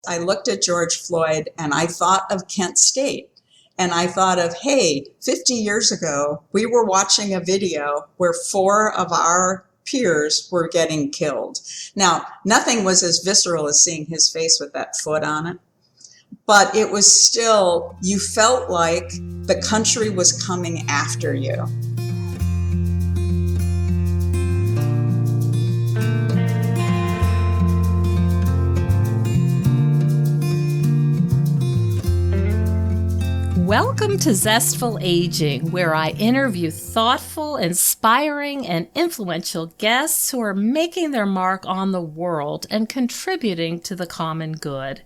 I looked at George Floyd and I thought of Kent State. And I thought of, hey, 50 years ago, we were watching a video where 4 of our peers were getting killed. Now, nothing was as visceral as seeing his face with that foot on it. But it was still, you felt like the country was coming after you. Welcome to Zestful Aging, where I interview thoughtful, inspiring, and influential guests who are making their mark on the world and contributing to the common good.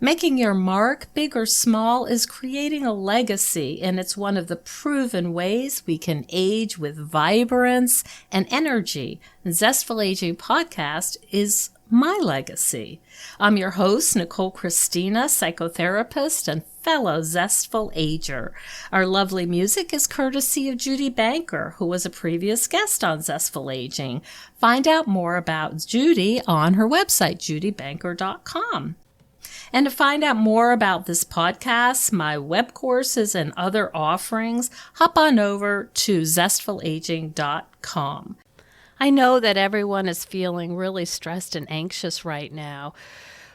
Making your mark, big or small, is creating a legacy, and it's one of the proven ways we can age with vibrance and energy. The Zestful Aging podcast is my legacy. I'm your host, Nicole Christina, psychotherapist and fellow Zestful Ager. Our lovely music is courtesy of Judy Banker, who was a previous guest on Zestful Aging. Find out more about Judy on her website, judybanker.com. And to find out more about this podcast, my web courses, and other offerings, hop on over to zestfulaging.com. I know that everyone is feeling really stressed and anxious right now.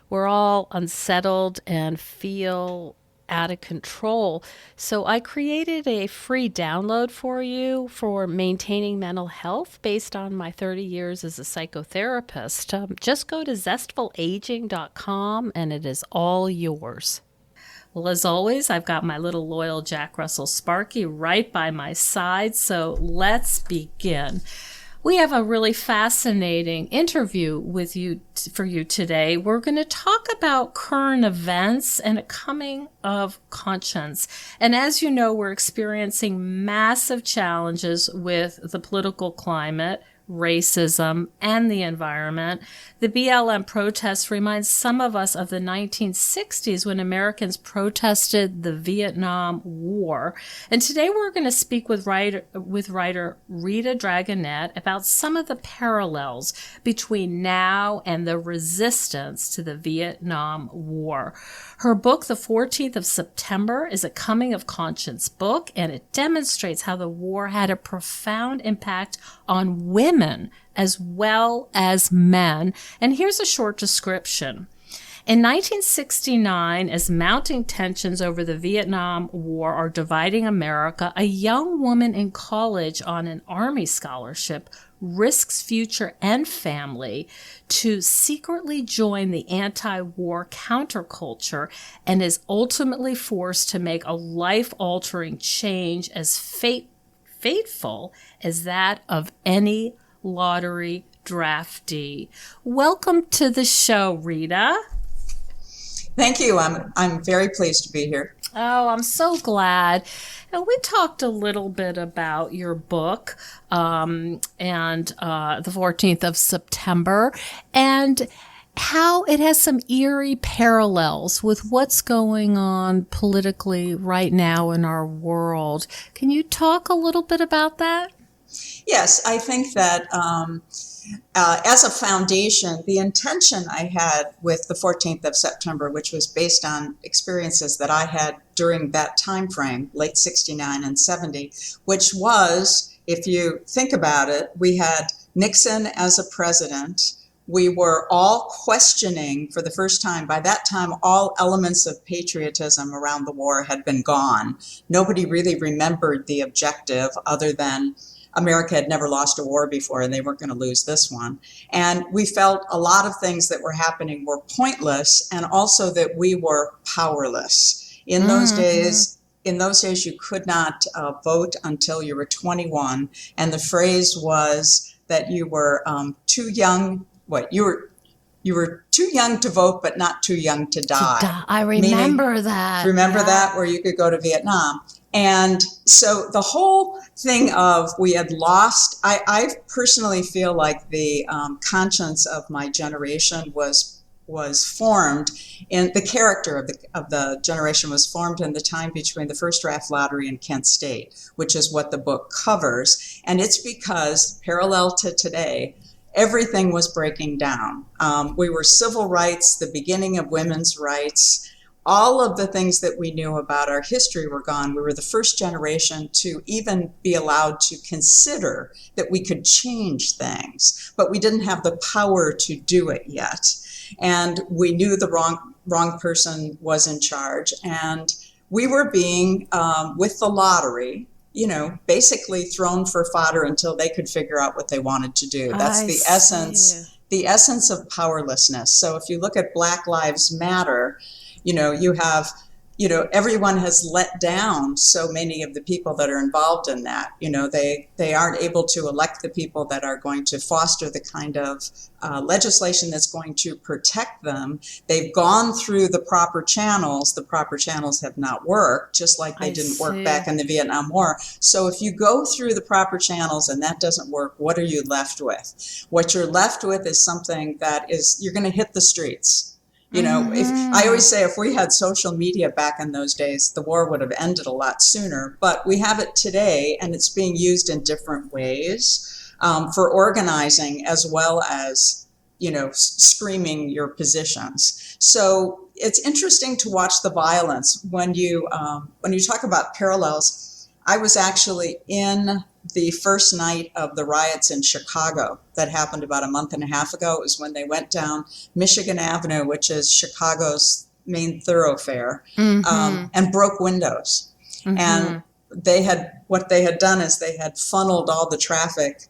We're all unsettled and feel out of control. So I created a free download for you for maintaining mental health based on my 30 years as a psychotherapist. Just go to zestfulaging.com and it is all yours. Well, as always, I've got my little loyal Jack Russell Sparky right by my side. So let's begin. We have a really fascinating interview with you for you today. We're going to talk about current events and a coming of conscience. And as you know, we're experiencing massive challenges with the political climate, racism, and the environment. The BLM protests remind some of us of the 1960s when Americans protested the Vietnam War. And today we're going to speak with writer Rita Dragonette about some of the parallels between now and the resistance to the Vietnam War. Her book, The 14th of September, is a coming of conscience book, and it demonstrates how the war had a profound impact on women as well as men. And here's a short description. In 1969, as mounting tensions over the Vietnam War are dividing America, a young woman in college on an Army scholarship risks future and family to secretly join the anti-war counterculture and is ultimately forced to make a life-altering change as fateful as that of any lottery draftee. Welcome to the show, Rita. Thank you. I'm very pleased to be here. Oh, I'm so glad. And we talked a little bit about your book and the 14th of September and how it has some eerie parallels with what's going on politically right now in our world. Can you talk a little bit about that? Yes, I think that as a foundation, the intention I had with the 14th of September, which was based on experiences that I had during that time frame, late 69 and 70, which was, if you think about it, we had Nixon as a president. We were all questioning for the first time. By that time, all elements of patriotism around the war had been gone. Nobody really remembered the objective other than America had never lost a war before and they weren't going to lose this one. And we felt a lot of things that were happening were pointless and also that we were powerless. In those days, you could not vote until you were 21. And the phrase was that you were too young. You were too young to vote, but not too young to die. I remember that. Remember that, where you could go to Vietnam. And so the whole thing of we had lost, I personally feel like the conscience of my generation was formed, and the character of the generation was formed in the time between the first draft lottery and Kent State, which is what the book covers. And it's because, parallel to today, everything was breaking down. We were civil rights, the beginning of women's rights. All of the things that we knew about our history were gone. We were the first generation to even be allowed to consider that we could change things, but we didn't have the power to do it yet. And we knew the wrong person was in charge, and we were being, with the lottery, basically thrown for fodder until they could figure out what they wanted to do. That's the essence of powerlessness. So if you look at Black Lives Matter, you have, everyone has let down so many of the people that are involved in that. They aren't able to elect the people that are going to foster the kind of legislation that's going to protect them. They've gone through the proper channels. The proper channels have not worked, just like they didn't work back in the Vietnam War. So if you go through the proper channels and that doesn't work, what are you left with? What you're left with is something that is, you're going to hit the streets. If I always say if we had social media back in those days, the war would have ended a lot sooner. But we have it today, and it's being used in different ways for organizing as well as, screaming your positions. So it's interesting to watch the violence. When you talk about parallels, I was actually in the first night of the riots in Chicago that happened about a month and a half ago. It was when they went down Michigan Avenue, which is Chicago's main thoroughfare, and broke windows. And what they had done is they had funneled all the traffic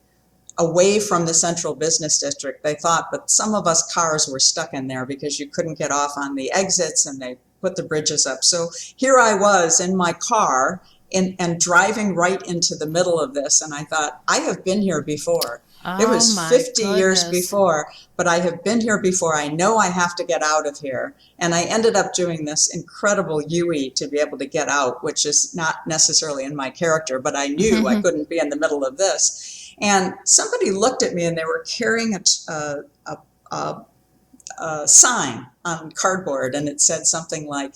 away from the central business district. They thought, but some of us cars were stuck in there because you couldn't get off on the exits, and they put the bridges up. So here I was in my car, and driving right into the middle of this. And I thought, I have been here before. It was 50 years before, but I have been here before. I know I have to get out of here. And I ended up doing this incredible UE to be able to get out, which is not necessarily in my character, but I knew I couldn't be in the middle of this. And somebody looked at me, and they were carrying a sign on cardboard, and it said something like,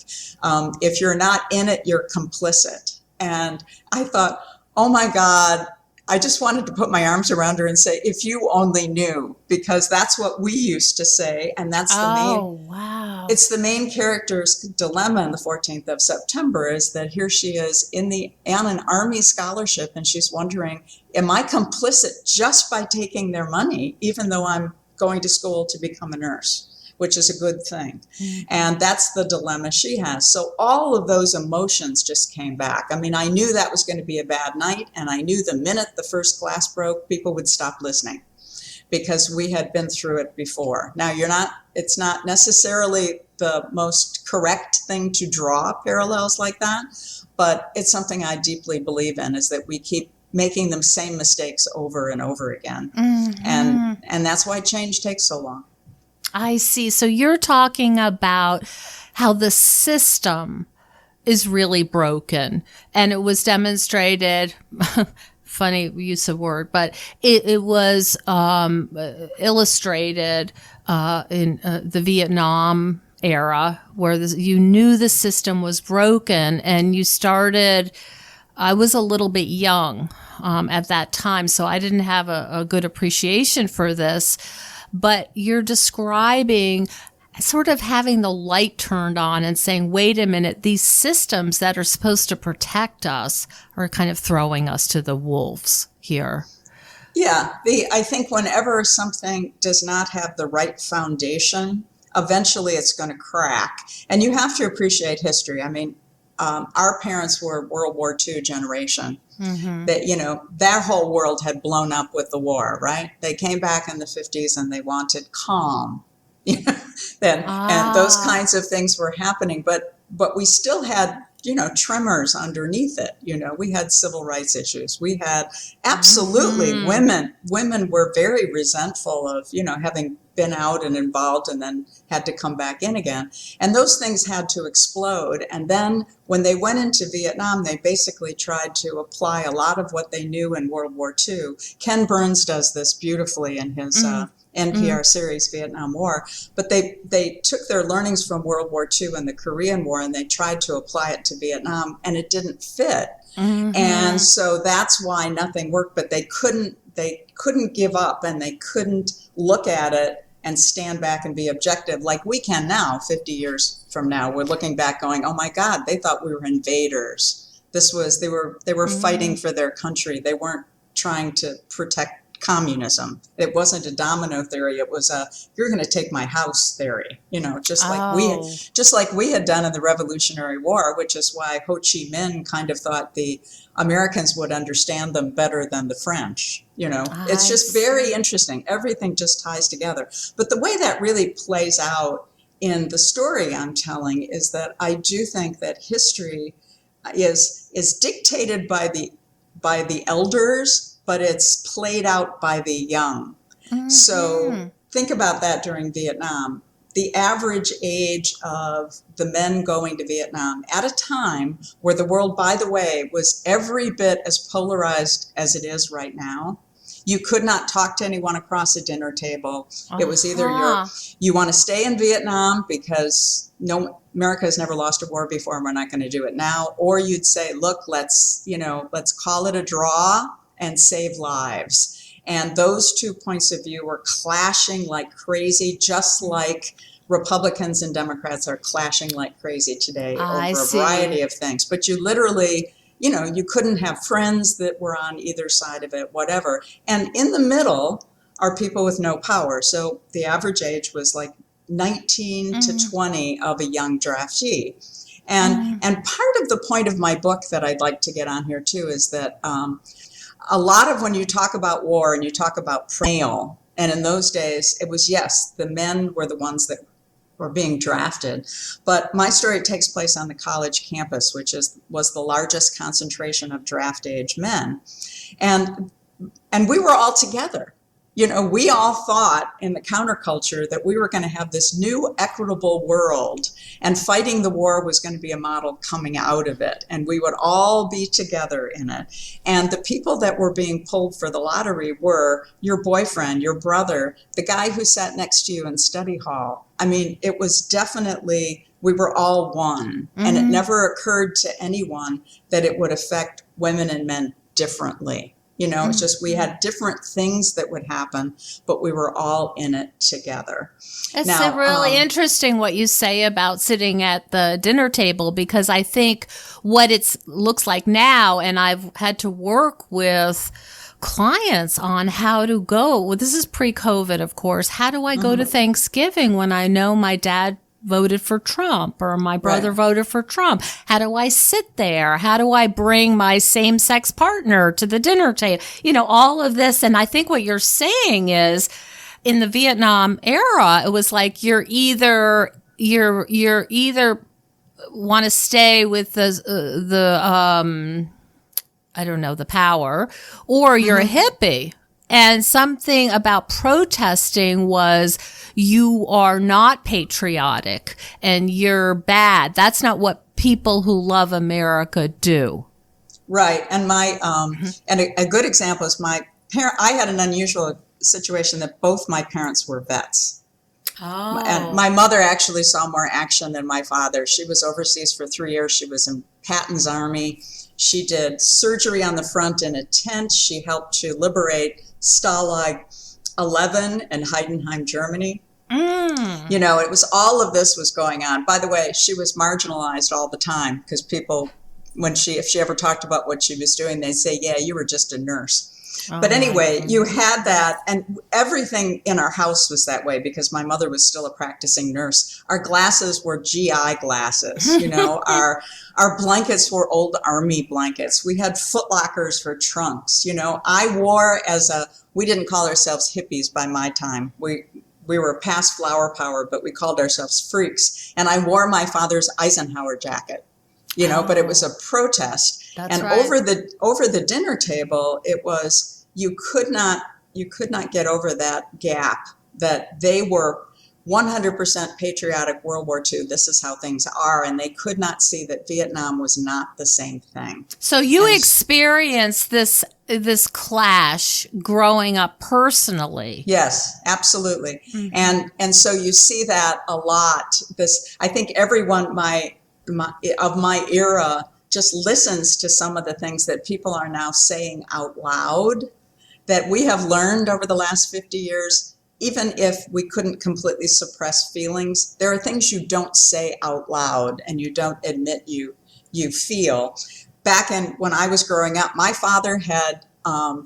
if you're not in it, you're complicit. And I thought, oh my God, I just wanted to put my arms around her and say, if you only knew, because that's what we used to say. And that's it's the main character's dilemma in the 14th of September, is that here she is on an Army scholarship, and she's wondering, am I complicit just by taking their money, even though I'm going to school to become a nurse, which is a good thing. And that's the dilemma she has. So all of those emotions just came back. I mean, I knew that was going to be a bad night, and I knew the minute the first glass broke, people would stop listening because we had been through it before. Now, it's not necessarily the most correct thing to draw parallels like that, but it's something I deeply believe in, is that we keep making the same mistakes over and over again. And that's why change takes so long. I see. So you're talking about how the system is really broken, and it was demonstrated, funny use of word, but it was illustrated in the Vietnam era, where you knew the system was broken, and you started, I was a little bit young at that time, so I didn't have a good appreciation for this. But you're describing sort of having the light turned on and saying, wait a minute, these systems that are supposed to protect us are kind of throwing us to the wolves here. Yeah, I think whenever something does not have the right foundation, eventually it's going to crack. And you have to appreciate history. I mean, our parents were World War II generation. That, their whole world had blown up with the war, right? They came back in the 50s and they wanted calm, and those kinds of things were happening. But we still had, tremors underneath it. We had civil rights issues. We had absolutely women were very resentful of, having been out and involved and then had to come back in again. And those things had to explode. And then when they went into Vietnam, they basically tried to apply a lot of what they knew in World War II. Ken Burns does this beautifully in his NPR series, Vietnam War. But they took their learnings from World War II and the Korean War, and they tried to apply it to Vietnam, and it didn't fit. And so that's why nothing worked. But they couldn't they couldn't give up, and they couldn't look at it and stand back and be objective like we can now. 50 years from now, we're looking back going, oh my God, they thought we were invaders. They were fighting for their country. They weren't trying to protect communism. It wasn't a domino theory. It was a, you're going to take my house theory, just like we had done in the Revolutionary War, which is why Ho Chi Minh kind of thought the Americans would understand them better than the French. It's just very interesting. Everything just ties together. But the way that really plays out in the story I'm telling is that I do think that history is dictated by the elders, but it's played out by the young. So think about that during Vietnam. The average age of the men going to Vietnam at a time where the world, by the way, was every bit as polarized as it is right now. You could not talk to anyone across a dinner table. It was either you want to stay in Vietnam because America has never lost a war before and we're not going to do it now, or you'd say, look, let's call it a draw and save lives. And those two points of view were clashing like crazy, just like Republicans and Democrats are clashing like crazy today over a variety of things. But you literally, you couldn't have friends that were on either side of it, whatever. And in the middle are people with no power. So the average age was like 19 to 20 of a young draftee. And part of the point of my book that I'd like to get on here too is that a lot of when you talk about war and you talk about male, and in those days it was, yes, the men were the ones that were being drafted. But my story takes place on the college campus, which was the largest concentration of draft age men. And we were all together. We all thought in the counterculture that we were going to have this new equitable world, and fighting the war was going to be a model coming out of it, and we would all be together in it. And the people that were being pulled for the lottery were your boyfriend, your brother, the guy who sat next to you in study hall. I mean, it was definitely, we were all one. And it never occurred to anyone that it would affect women and men differently. It's just we had different things that would happen, but we were all in it together. It's really interesting what you say about sitting at the dinner table, because I think what it looks like now, and I've had to work with clients on how to go. Well, this is pre-COVID, of course. How do I go to Thanksgiving when I know my dad voted for Trump or my brother voted for Trump? How do I sit there? How do I bring my same-sex partner to the dinner table? All of this. And I think what you're saying is in the Vietnam era, it was like you're either want to stay with the power, or you're a hippie. And something about protesting was you are not patriotic and you're bad. That's not what people who love America do. Right. And and a good example is I had an unusual situation that both my parents were vets. Oh. And my mother actually saw more action than my father. She was overseas for 3 years. She was in Patton's army. She did surgery on the front in a tent. She helped to liberate Stalag 11 in Heidenheim, Germany. It was all of this was going on. By the way, she was marginalized all the time because people, if she ever talked about what she was doing, they'd say, yeah, you were just a nurse. But anyway, you had that, and everything in our house was that way because my mother was still a practicing nurse. Our glasses were GI glasses, our blankets were old army blankets. We had footlockers for trunks. I wore we didn't call ourselves hippies by my time. We were past flower power, but we called ourselves freaks. And I wore my father's Eisenhower jacket. But it was a protest. That's right. over the dinner table, it was, you could not get over that gap that they were 100% patriotic World War II. This is how things are. And they could not see that Vietnam was not the same thing. So you experienced this clash growing up personally. Yes, absolutely. Mm-hmm. And so you see that a lot. I think everyone of my era just listens to some of the things that people are now saying out loud that we have learned over the last 50 years, even if we couldn't completely suppress feelings, there are things you don't say out loud and you don't admit you feel. Back when I was growing up, my father had,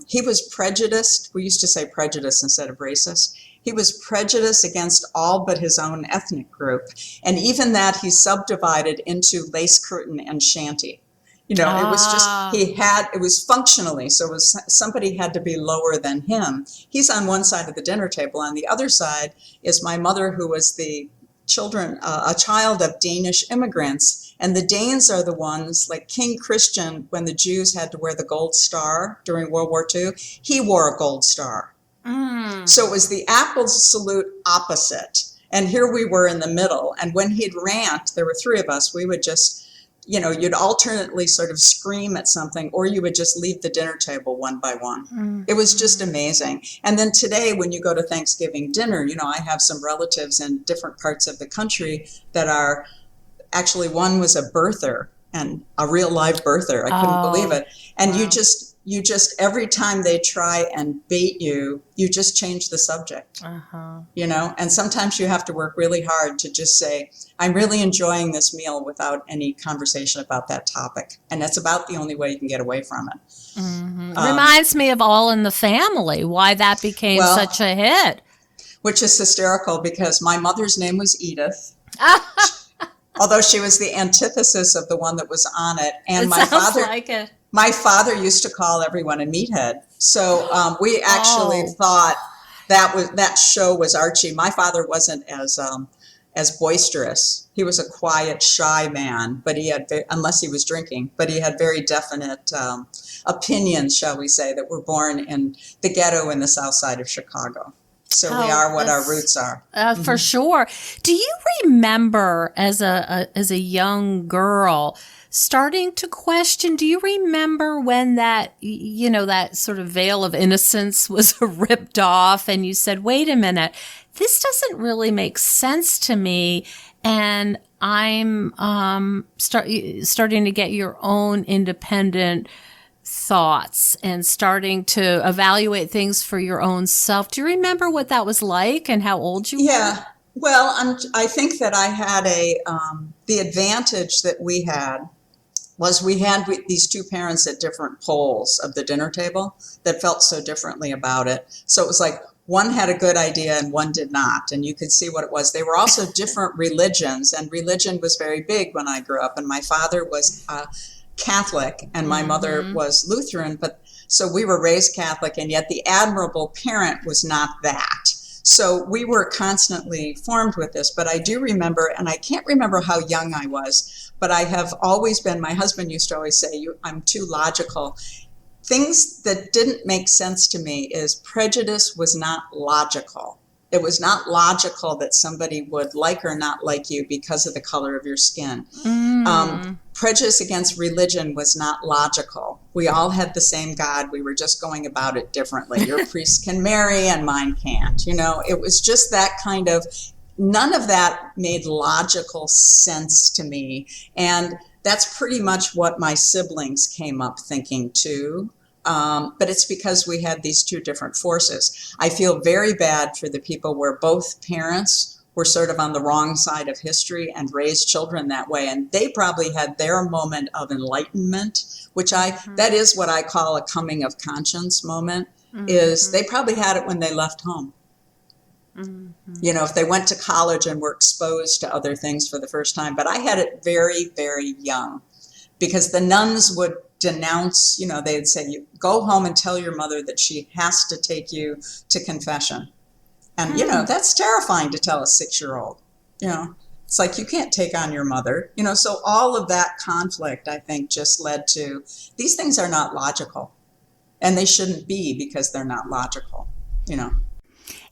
he was prejudiced. We used to say prejudice instead of racist. He was prejudiced against all but his own ethnic group. And even that he subdivided into lace curtain and shanty. You know, it was just, it was functionally, so it was, somebody had to be lower than him. He's on one side of the dinner table. On the other side is my mother, who was a child of Danish immigrants. And the Danes are the ones, like King Christian, when the Jews had to wear the gold star during World War II, he wore a gold star. So it was the absolute opposite. And here we were in the middle. And when he'd rant, there were three of us, we would just, you know, you'd alternately sort of scream at something, or you would just leave the dinner table one by one. It was just amazing. And then today, when you go to Thanksgiving dinner, you know, I have some relatives in different parts of the country that are, actually one was a birther, and a real live birther. I couldn't believe it. And you just, every time they try and bait you, you just change the subject, you know? And sometimes you have to work really hard to just say, I'm really enjoying this meal without any conversation about that topic. And that's about the only way you can get away from it. Reminds me of All in the Family, why that became such a hit. Which is hysterical because my mother's name was Edith. Although she was the antithesis of the one that was on it. And my father used to call everyone a meathead. So we actually thought that show was Archie. My father wasn't as boisterous. He was a quiet, shy man, but he had, unless he was drinking, but he had very definite opinions, shall we say, that were born in the ghetto in the south side of Chicago. So we are what our roots are. For sure. Do you remember as a young girl starting to question, do you remember when that, you know, that sort of veil of innocence was ripped off and you said, wait a minute, this doesn't really make sense to me, and I'm starting to get your own independent thoughts and starting to evaluate things for your own self. Do you remember what that was like and how old you were? Yeah. Well, I think that I had the advantage that we had was we had these two parents at different poles of the dinner table that felt so differently about it. So it was like one had a good idea and one did not, and you could see what it was. They were also different religions, and religion was very big when I grew up, and my father was Catholic and my mother was Lutheran, but so we were raised Catholic, and yet the admirable parent was not that. So we were constantly formed with this, but I do remember, and I can't remember how young I was, but I have always been, my husband used to always say, I'm too logical. Things that didn't make sense to me is prejudice was not logical. It was not logical that somebody would like or not like you because of the color of your skin. Prejudice against religion was not logical. We all had the same God. We were just going about it differently. Your priest can marry and mine can't. You know, it was just that kind of, none of that made logical sense to me. And that's pretty much what my siblings came up thinking too. But it's because we had these two different forces. I feel very bad for the people where both parents were sort of on the wrong side of history and raised children that way. And they probably had their moment of enlightenment, which that is what I call a coming of conscience moment, is they probably had it when they left home. You know, if they went to college and were exposed to other things for the first time. But I had it very, very young because the nuns would denounce, you know, they'd say, you go home and tell your mother that she has to take you to confession. And, you know, that's terrifying to tell a 6-year-old, you know, it's like, you can't take on your mother, you know, so all of that conflict, I think, just led to, these things are not logical, and they shouldn't be because they're not logical, you know.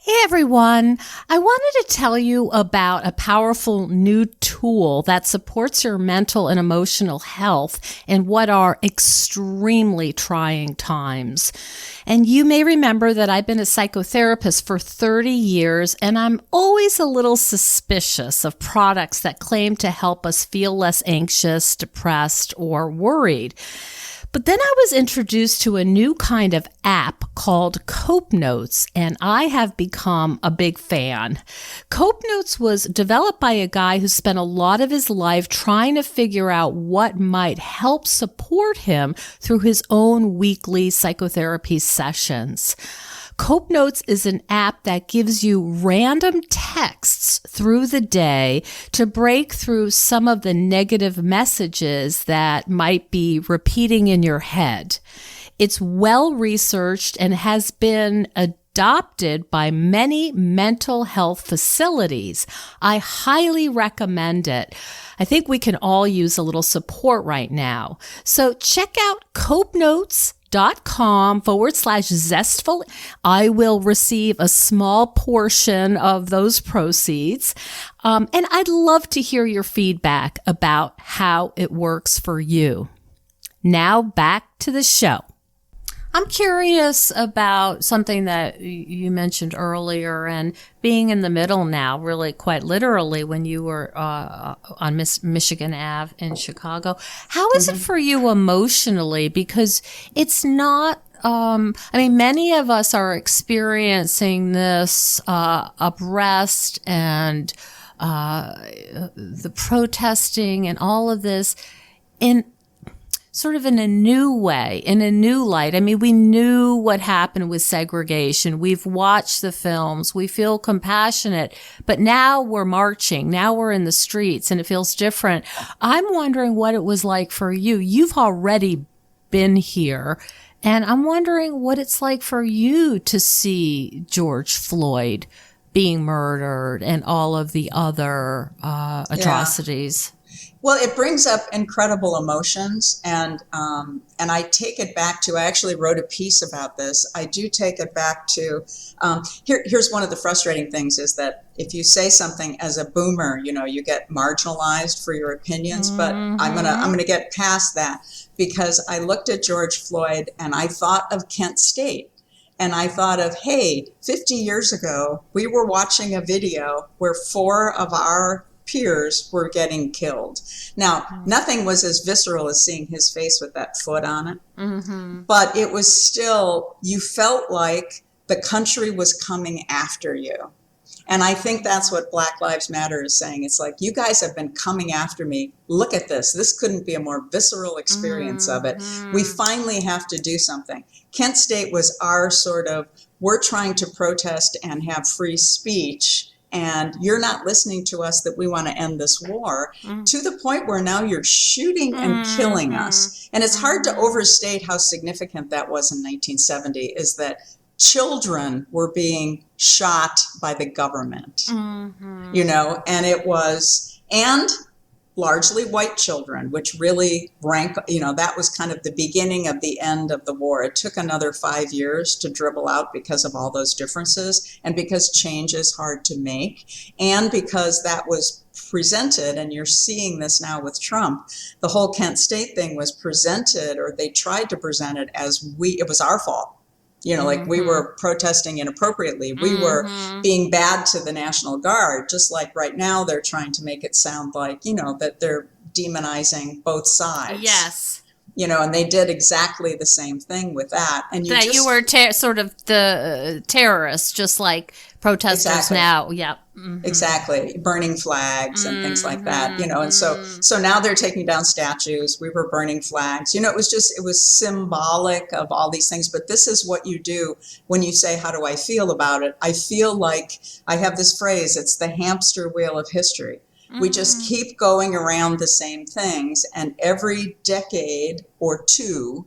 Hey everyone, I wanted to tell you about a powerful new tool that supports your mental and emotional health in what are extremely trying times. And you may remember that I've been a psychotherapist for 30 years, and I'm always a little suspicious of products that claim to help us feel less anxious, depressed, or worried. But then I was introduced to a new kind of app called Cope Notes, and I have become a big fan. Cope Notes was developed by a guy who spent a lot of his life trying to figure out what might help support him through his own weekly psychotherapy sessions. Cope Notes is an app that gives you random texts through the day to break through some of the negative messages that might be repeating in your head. It's well researched and has been adopted by many mental health facilities. I highly recommend it. I think we can all use a little support right now. So check out copenotes.com/zestful. I will receive a small portion of those proceeds. And I'd love to hear your feedback about how it works for you. Now back to the show. I'm curious about something that you mentioned earlier, and being in the middle now, really quite literally, when you were on Michigan Ave in Chicago. How is it for you emotionally? Because it's not, many of us are experiencing this unrest and the protesting and all of this in sort of in a new way, in a new light. I mean, we knew what happened with segregation. We've watched the films. We feel compassionate. But now we're marching. Now we're in the streets, and it feels different. I'm wondering what it was like for you. You've already been here, and I'm wondering what it's like for you to see George Floyd being murdered and all of the other atrocities. Well, it brings up incredible emotions, and I take it back to, I actually wrote a piece about this. I do take it back to, here's one of the frustrating things is that if you say something as a boomer, you get marginalized for your opinions, but I'm gonna get past that, because I looked at George Floyd and I thought of Kent State. And I thought of, hey, 50 years ago, we were watching a video where 4 of our peers were getting killed. Now, nothing was as visceral as seeing his face with that foot on it, but it was still, you felt like the country was coming after you. And I think that's what Black Lives Matter is saying. It's like, you guys have been coming after me. Look at this. This couldn't be a more visceral experience of it. We finally have to do something. Kent State was our sort of, we're trying to protest and have free speech, and you're not listening to us that we want to end this war, to the point where now you're shooting and killing us. And it's hard to overstate how significant that was in 1970, is that children were being shot by the government, and it was, and largely white children, which really that was kind of the beginning of the end of the war. It took another 5 years to dribble out because of all those differences, and because change is hard to make, and because that was presented, and you're seeing this now with Trump, the whole Kent State thing was presented, or they tried to present it as it was our fault. Like we were protesting inappropriately. We were being bad to the National Guard, just like right now they're trying to make it sound like, that they're demonizing both sides. Yes. And they did exactly the same thing with that. And you were sort of the terrorists, just like protesters now. Yeah. Exactly. Burning flags and things like that, and so now they're taking down statues. We were burning flags. It was symbolic of all these things. But this is what you do when you say, how do I feel about it? I feel like, I have this phrase, it's the hamster wheel of history. We just keep going around the same things, and every decade or two,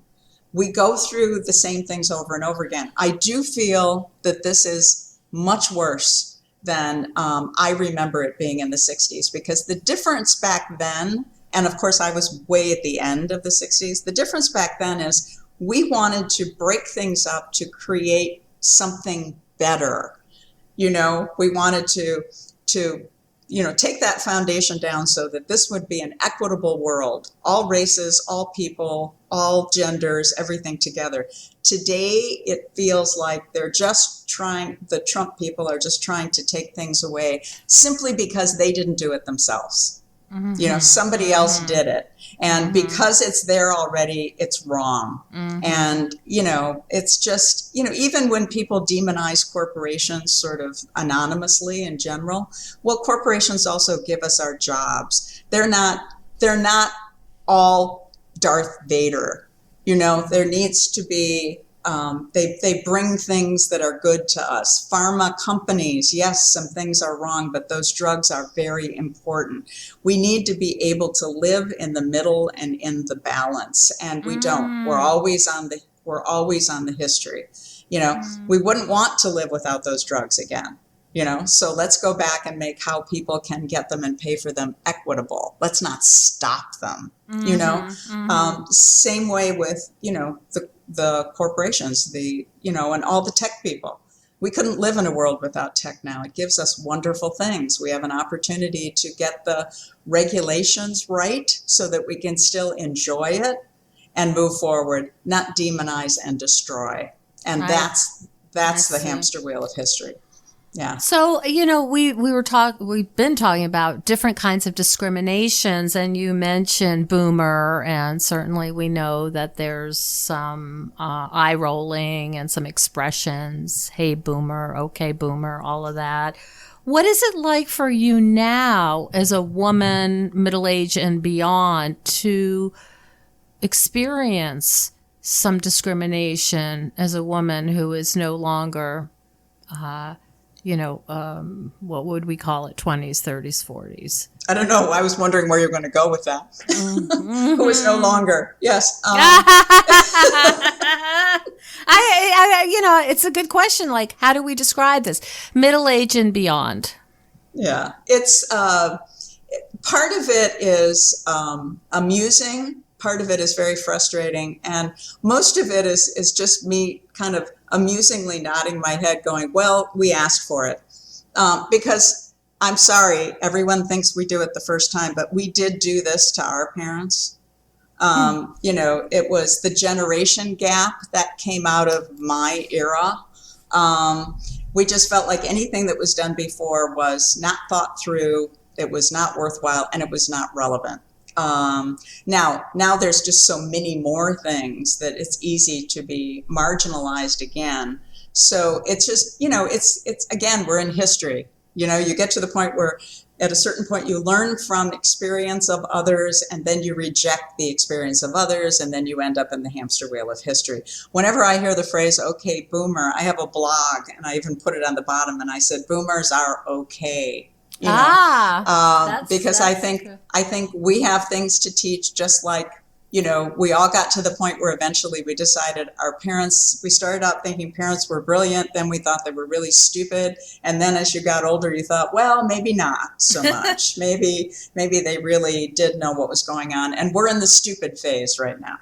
we go through the same things over and over again. I do feel that this is much worse than I remember it being in the 60s, because the difference back then, and of course I was way at the end of the 60s, the difference back then is we wanted to break things up to create something better. We wanted to take that foundation down so that this would be an equitable world, all races, all people, all genders, everything together. Today, it feels like the Trump people are just trying to take things away simply because they didn't do it themselves. Somebody else did it. And because it's there already, it's wrong. And, it's just, even when people demonize corporations sort of anonymously in general, well, corporations also give us our jobs. They're not all Darth Vader. There needs to be, they bring things that are good to us. Pharma companies, yes, some things are wrong, but those drugs are very important. We need to be able to live in the middle and in the balance, and we don't. We're always on the history. We wouldn't want to live without those drugs again. So let's go back and make how people can get them and pay for them equitable. Let's not stop them. Same way with the corporations, and all the tech people. We couldn't live in a world without tech now. It gives us wonderful things. We have an opportunity to get the regulations right so that we can still enjoy it and move forward, not demonize and destroy. And that's the hamster wheel of history. Yeah. So, we've been talking about different kinds of discriminations, and you mentioned boomer, and certainly we know that there's some eye rolling and some expressions, hey boomer, okay boomer, all of that. What is it like for you now as a woman, middle age and beyond, to experience some discrimination as a woman who is no longer what would we call it? 20s, 30s, 40s. I don't know. I was wondering where you're going to go with that. Who is no longer? Yes. It's a good question. Like, how do we describe this? Middle age and beyond. Yeah. It's part of it is amusing. Part of it is very frustrating. And most of it is just me kind of amusingly nodding my head going, well, we asked for it. Because I'm sorry, everyone thinks we do it the first time, but we did do this to our parents. It was the generation gap that came out of my era. We just felt like anything that was done before was not thought through, it was not worthwhile, and it was not relevant. Now there's just so many more things that it's easy to be marginalized again. So it's just, it's again, we're in history. You get to the point where at a certain point you learn from experience of others, and then you reject the experience of others, and then you end up in the hamster wheel of history. Whenever I hear the phrase, okay, boomer, I have a blog, and I even put it on the bottom, and I said, boomers are okay. Because I think we have things to teach, just like, we all got to the point where eventually we decided we started out thinking parents were brilliant. Then we thought they were really stupid. And then as you got older, you thought, well, maybe not so much. maybe they really did know what was going on. And we're in the stupid phase right now,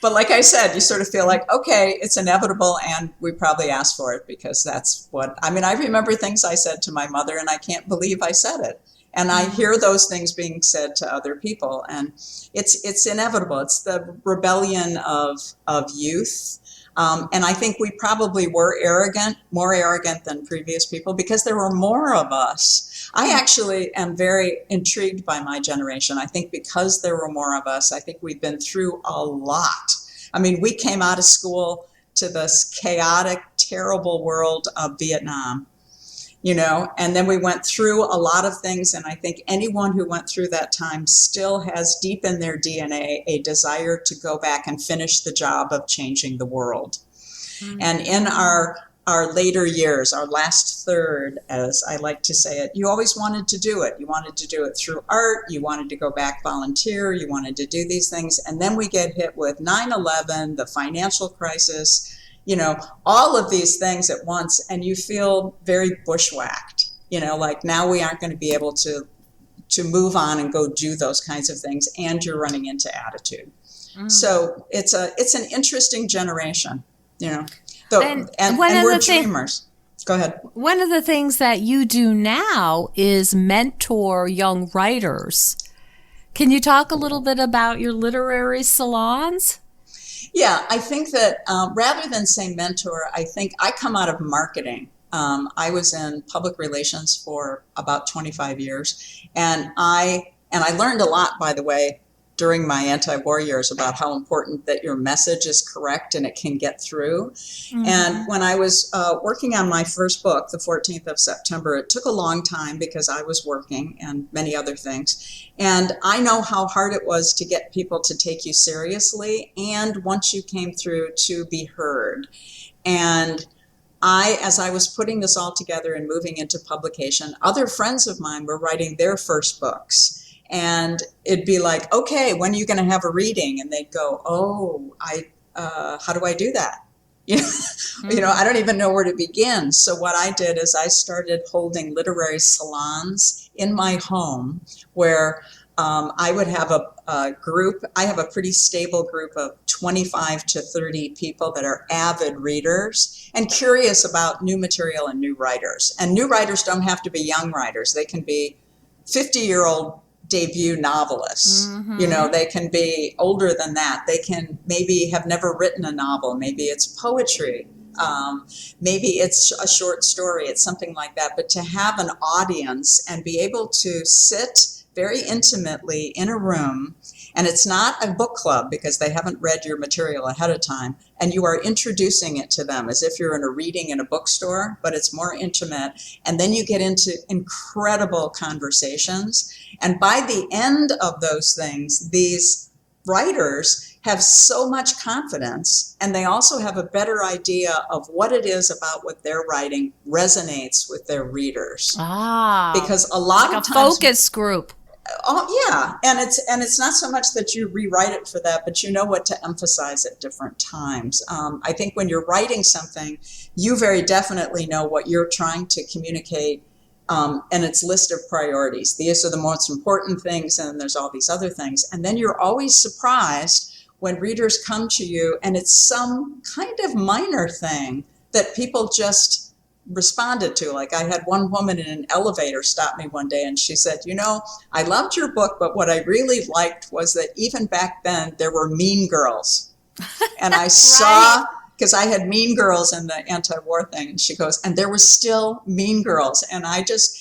But like I said, you sort of feel like, okay, it's inevitable, and we probably asked for it because that's I remember things I said to my mother, and I can't believe I said it. And I hear those things being said to other people, and it's inevitable. It's the rebellion of youth. And I think we probably were more arrogant than previous people because there were more of us. I actually am very intrigued by my generation. I think because there were more of us, I think we've been through a lot. We came out of school to this chaotic, terrible world of Vietnam, and then we went through a lot of things. And I think anyone who went through that time still has deep in their DNA a desire to go back and finish the job of changing the world. Mm-hmm. And in our later years, our last third, as I like to say it, you always wanted to do it. You wanted to do it through art. You wanted to go back volunteer. You wanted to do these things. And then we get hit with 9/11, the financial crisis, all of these things at once. And you feel very bushwhacked, like now we aren't going to be able to move on and go do those kinds of things. And you're running into attitude. Mm. So it's an interesting generation, And we're dreamers. Go ahead. One of the things that you do now is mentor young writers. Can you talk a little bit about your literary salons? Yeah, I think that rather than say mentor, I think I come out of marketing. I was in public relations for about 25 years, and I learned a lot, by the way, during my anti-war years about how important that your message is correct and it can get through. And when I was working on my first book, The 14th of September, it took a long time because I was working and many other things. And I know how hard it was to get people to take you seriously, and once you came through, to be heard. And as I was putting this all together and moving into publication, other friends of mine were writing their first books. And it'd be like, okay, when are you going to have a reading? And they'd go, oh, how do I do that? I don't even know where to begin. So what I did is I started holding literary salons in my home where I would have a group. I have a pretty stable group of 25 to 30 people that are avid readers and curious about new material and new writers. And new writers don't have to be young writers. They can be 50-year-old debut novelists. They can be older than that. They can maybe have never written a novel. Maybe it's poetry. Maybe it's a short story. It's something like that. But to have an audience and be able to sit very intimately in a room, and it's not a book club because they haven't read your material ahead of time, and you are introducing it to them as if you're in a reading in a bookstore, but it's more intimate. And then you get into incredible conversations. And by the end of those things, these writers have so much confidence, and they also have a better idea of what it is about what they're writing resonates with their readers. Because a lot of times, focus group. Oh yeah, and it's not so much that you rewrite it for that, but you know what to emphasize at different times. I think when you're writing something, you very definitely know what you're trying to communicate, and its list of priorities. These are the most important things, and then there's all these other things, and then you're always surprised when readers come to you, and it's some kind of minor thing that people just responded to. Like I had one woman in an elevator stop me one day and she said, I loved your book, but what I really liked was that even back then there were mean girls. And I saw, because I had Mean Girls in the anti-war thing, and she goes, and there was still Mean Girls. And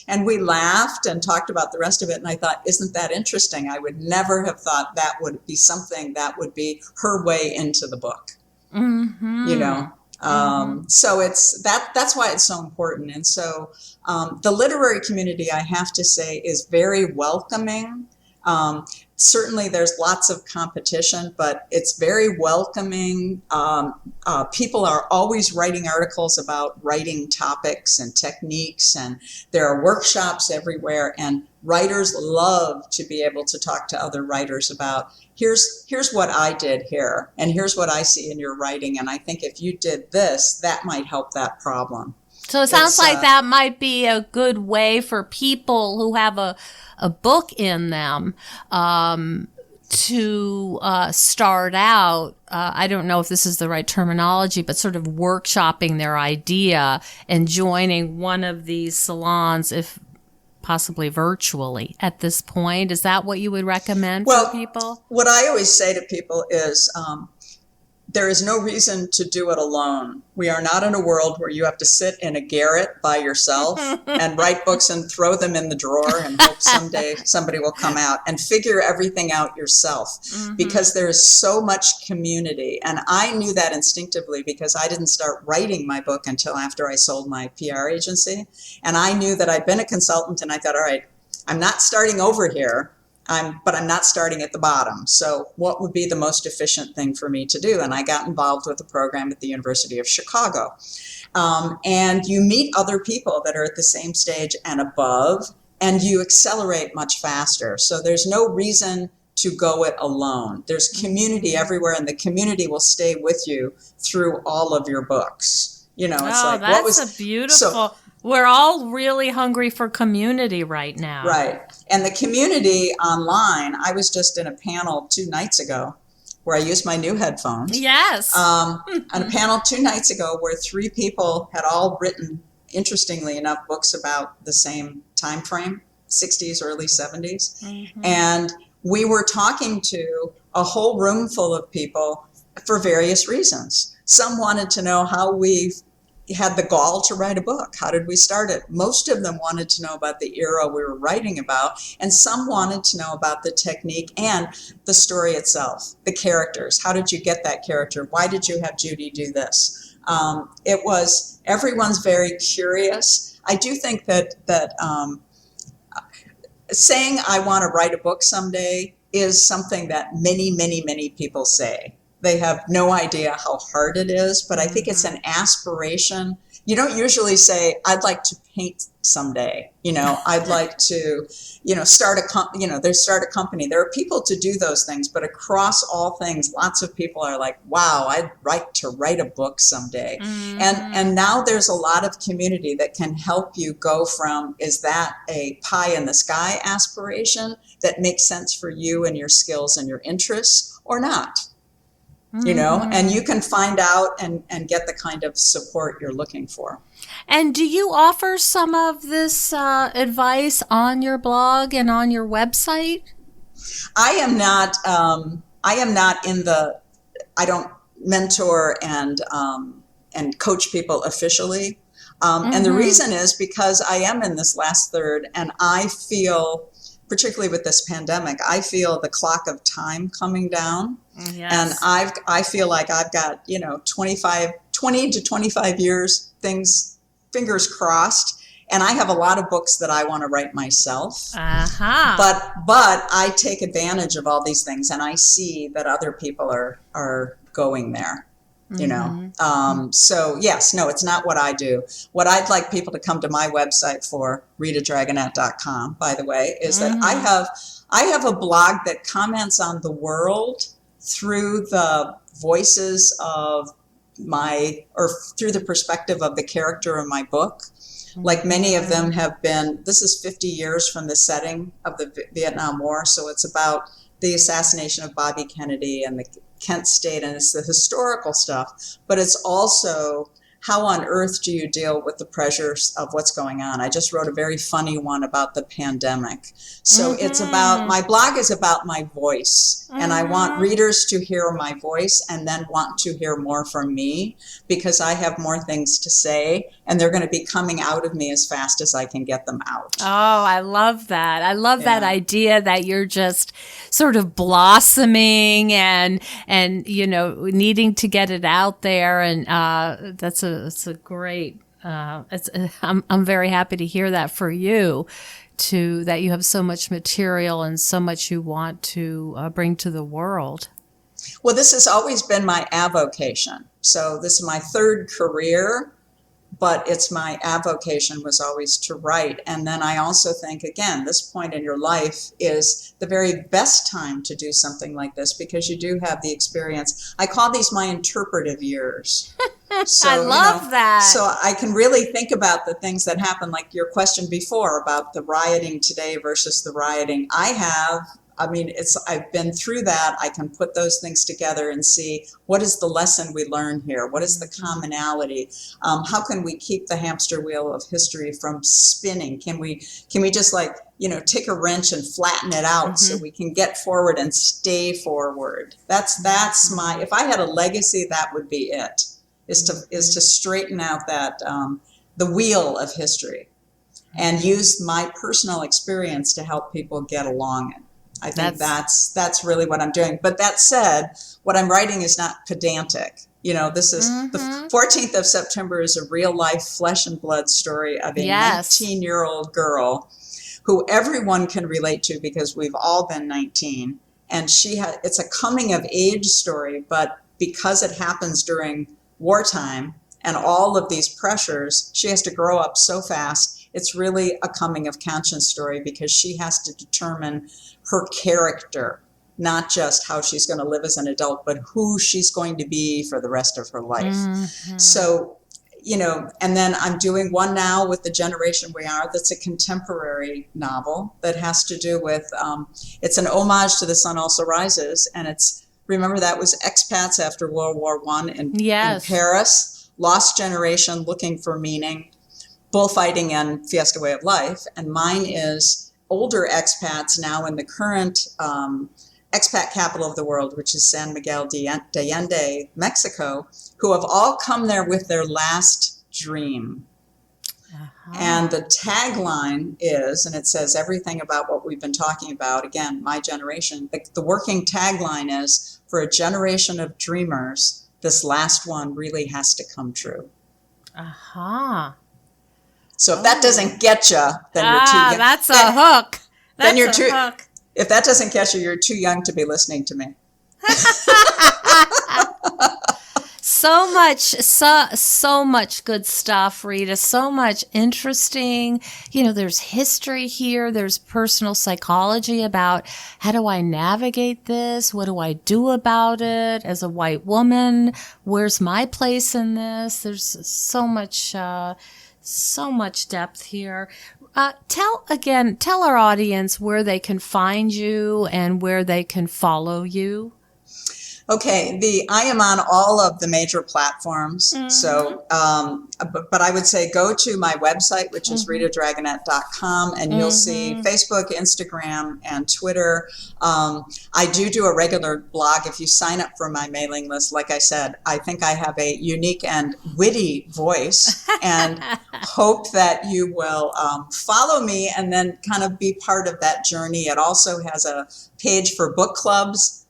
and we laughed and talked about the rest of it. And I thought, isn't that interesting? I would never have thought that would be something that would be her way into the book, So it's that's why it's so important. And so the literary community, I have to say, is very welcoming. Certainly there's lots of competition, but it's very welcoming. People are always writing articles about writing topics and techniques, and there are workshops everywhere, and writers love to be able to talk to other writers about, here's what I did here, and here's what I see in your writing, and I think if you did this, that might help that problem. So it sounds like that might be a good way for people who have a book in them to start out. I don't know if this is the right terminology, but sort of workshopping their idea and joining one of these salons, if possibly virtually at this point. Is that what you would recommend for people? What I always say to people is, there is no reason to do it alone. We are not in a world where you have to sit in a garret by yourself and write books and throw them in the drawer and hope someday somebody will come out and figure everything out yourself, because there is so much community. And I knew that instinctively because I didn't start writing my book until after I sold my PR agency. And I knew that I'd been a consultant, and I thought, all right, I'm not starting over here. But I'm not starting at the bottom. So what would be the most efficient thing for me to do? And I got involved with a program at the University of Chicago. And you meet other people that are at the same stage and above, and you accelerate much faster. So there's no reason to go it alone. There's community everywhere, and the community will stay with you through all of your books. It's like, that's what was a beautiful... We're all really hungry for community right now. Right. And the community online, I was just in a panel 2 nights ago where I used my new headphones. Yes. On a panel 2 nights ago where 3 people had all written, interestingly enough, books about the same time frame, 60s, early 70s. And we were talking to a whole room full of people for various reasons. Some wanted to know how we've had the gall to write a book. How did we start it? Most of them wanted to know about the era we were writing about, and some wanted to know about the technique and the story itself, the characters. How did you get that character? Why did you have Judy do this? Everyone's very curious. I do think that saying I want to write a book someday is something that many, many, many people say. They have no idea how hard it is, but I think it's an aspiration. You don't usually say, I'd like to paint someday. I'd like to, start a company. There are people to do those things, but across all things, lots of people are like, wow, I'd like to write a book someday. And now there's a lot of community that can help you go from, is that a pie in the sky aspiration that makes sense for you and your skills and your interests, or not? And you can find out and get the kind of support you're looking for. And do you offer some of this advice on your blog and on your website? I am not I don't mentor and coach people officially. And the reason is because I am in this last third, and I feel, particularly with this pandemic, I feel the clock of time coming down. Yes. And I feel like I've got, 20 to 25 years, fingers crossed. And I have a lot of books that I want to write myself. Uh-huh. But I take advantage of all these things, and I see that other people are going there. So yes, no, it's not what I do. What I'd like people to come to my website for, ritadragonette.com, by the way, is that I have a blog that comments on the world through the voices of through the perspective of the character in my book. Like many of them have been, this is 50 years from the setting of the Vietnam War. So it's about the assassination of Bobby Kennedy and the Kent State, and it's the historical stuff, but it's also how on earth do you deal with the pressures of what's going on? I just wrote a very funny one about the pandemic. So it's about, my blog is about my voice, and I want readers to hear my voice and then want to hear more from me, because I have more things to say, and they're going to be coming out of me as fast as I can get them out. Oh, I love that. I love that idea that you're just sort of blossoming and needing to get it out there. And it's a great, I'm very happy to hear that for you, that you have so much material and so much you want to bring to the world. Well, this has always been my avocation. So this is my third career, but it's my avocation was always to write. And then I also think, again, this point in your life is the very best time to do something like this, because you do have the experience. I call these my interpretive years. So, I love that. So I can really think about the things that happen, like your question before about the rioting today versus the rioting I've been through that. I can put those things together and see, what is the lesson we learn here? What is the commonality? How can we keep the hamster wheel of history from spinning? Can we just take a wrench and flatten it out so we can get forward and stay forward? That's if I had a legacy, that would be it, is to straighten out that, the wheel of history, and use my personal experience to help people get along it. I think that's really what I'm doing. But that said, what I'm writing is not pedantic. This is the 14th of September is a real life flesh and blood story of a 19-year-old girl who everyone can relate to, because we've all been 19. And it's a coming of age story, but because it happens during wartime and all of these pressures, she has to grow up so fast. It's really a coming of conscience story, because she has to determine her character, not just how she's going to live as an adult, but who she's going to be for the rest of her life. So, and then I'm doing one now with The Generation We Are, that's a contemporary novel that has to do with, it's an homage to The Sun Also Rises, and remember that was expats after World War I in Paris, lost generation looking for meaning, bullfighting and Fiesta Way of Life. And mine is older expats now in the current expat capital of the world, which is San Miguel de Allende, Mexico, who have all come there with their last dream. And the tagline is, and it says everything about what we've been talking about, again, my generation. The working tagline is, for a generation of dreamers, this last one really has to come true. Aha. So if that doesn't get you, then you're too young. That's a hook. Then you're That's a hook. If that doesn't get you, you're too young to be listening to me. So much good stuff, Rita. So much interesting. There's history here. There's personal psychology about how do I navigate this? What do I do about it as a white woman? Where's my place in this? There's so much depth here. Tell our audience where they can find you and where they can follow you. Okay, I am on all of the major platforms. Mm-hmm. So, but I would say go to my website, which is ritadragonette.com, and you'll see Facebook, Instagram, and Twitter. I do a regular blog. If you sign up for my mailing list, like I said, I think I have a unique and witty voice, and hope that you will follow me and then kind of be part of that journey. It also has a page for book clubs.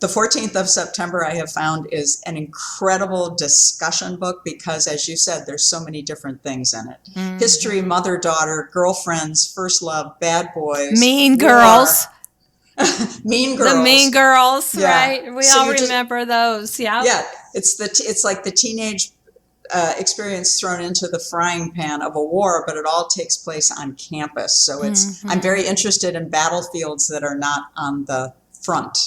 The 14th of September, I have found, is an incredible discussion book because, as you said, there's so many different things in it. Mm-hmm. History, mother-daughter, girlfriends, first love, bad boys. Mean girls. Mean girls. The mean girls, yeah. Right? We all remember those, yeah. Yeah, it's like the teenage experience thrown into the frying pan of a war, but it all takes place on campus. So I'm very interested in battlefields that are not on the front.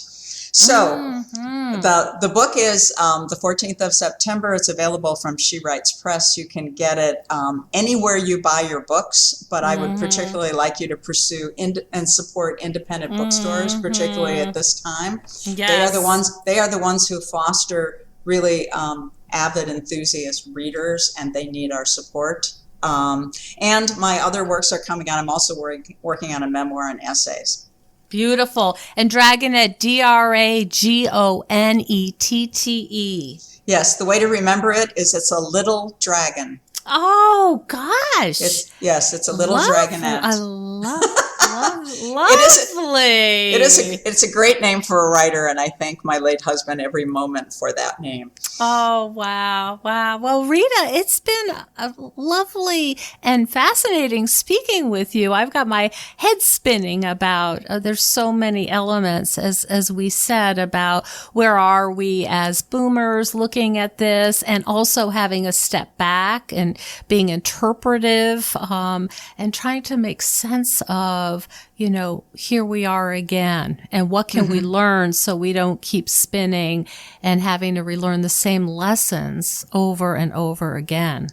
So the book is the 14th of September. It's available from She Writes Press. You can get it anywhere you buy your books, but I would particularly like you to pursue and support independent bookstores, particularly at this time. Yes. They are the ones who foster really avid enthusiast readers, and they need our support. And my other works are coming out. I'm also working on a memoir and essays. Beautiful. And Dragonette, Dragonette. Yes, the way to remember it is it's a little dragon. Oh, gosh. It's a little dragonette. I lovely. It's a great name for a writer, and I thank my late husband every moment for that name. Oh, wow. Well, Rita, it's been lovely and fascinating speaking with you. I've got my head spinning about, there's so many elements, as we said, about where are we as boomers looking at this, and also having a step back and being interpretive, and trying to make sense of, here we are again, and what can we learn so we don't keep spinning and having to relearn the same lessons over and over again.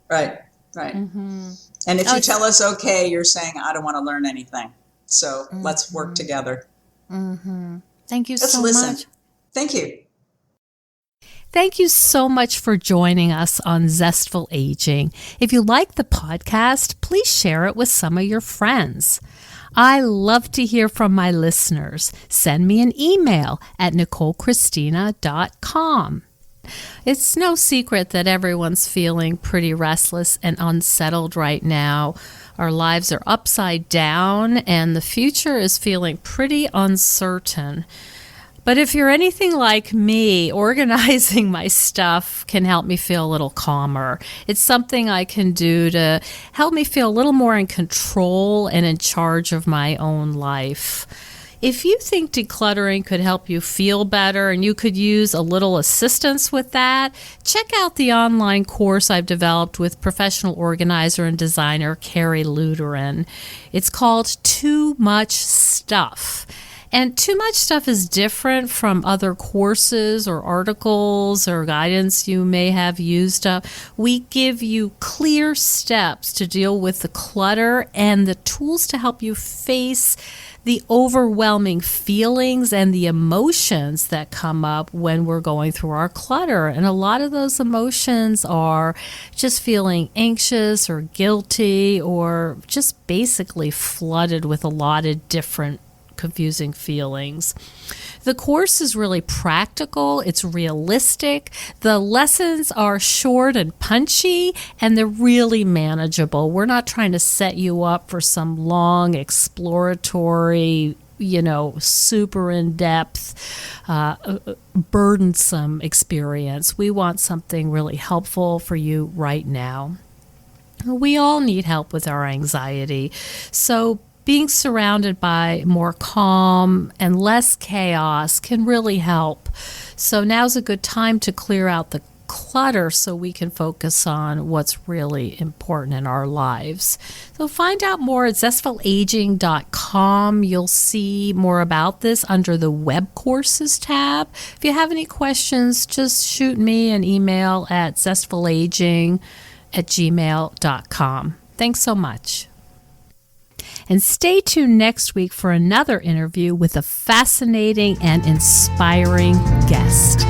Right. Mm-hmm. And if you tell us, okay, you're saying, I don't want to learn anything. So let's work together. Mm-hmm. Thank you Let's so listen. much. Thank you. Thank you so much for joining us on Zestful Aging. If you like the podcast, please share it with some of your friends. I love to hear from my listeners. Send me an email at NicoleChristina.com. It's no secret that everyone's feeling pretty restless and unsettled right now. Our lives are upside down, and the future is feeling pretty uncertain. But if you're anything like me, organizing my stuff can help me feel a little calmer. It's something I can do to help me feel a little more in control and in charge of my own life. If you think decluttering could help you feel better and you could use a little assistance with that, check out the online course I've developed with professional organizer and designer Carrie Luderin. It's called Too Much Stuff. And Too Much Stuff is different from other courses or articles or guidance you may have used up. We give you clear steps to deal with the clutter and the tools to help you face the overwhelming feelings and the emotions that come up when we're going through our clutter. And a lot of those emotions are just feeling anxious or guilty or just basically flooded with a lot of different confusing feelings. The course is really practical. It's realistic. The lessons are short and punchy, and they're really manageable. We're not trying to set you up for some long exploratory, super in-depth, burdensome experience. We want something really helpful for you right now. We all need help with our anxiety. So being surrounded by more calm and less chaos can really help. So now's a good time to clear out the clutter so we can focus on what's really important in our lives. So find out more at zestfulaging.com. You'll see more about this under the web courses tab. If you have any questions, just shoot me an email at zestfulaging@gmail.com. Thanks so much. And stay tuned next week for another interview with a fascinating and inspiring guest.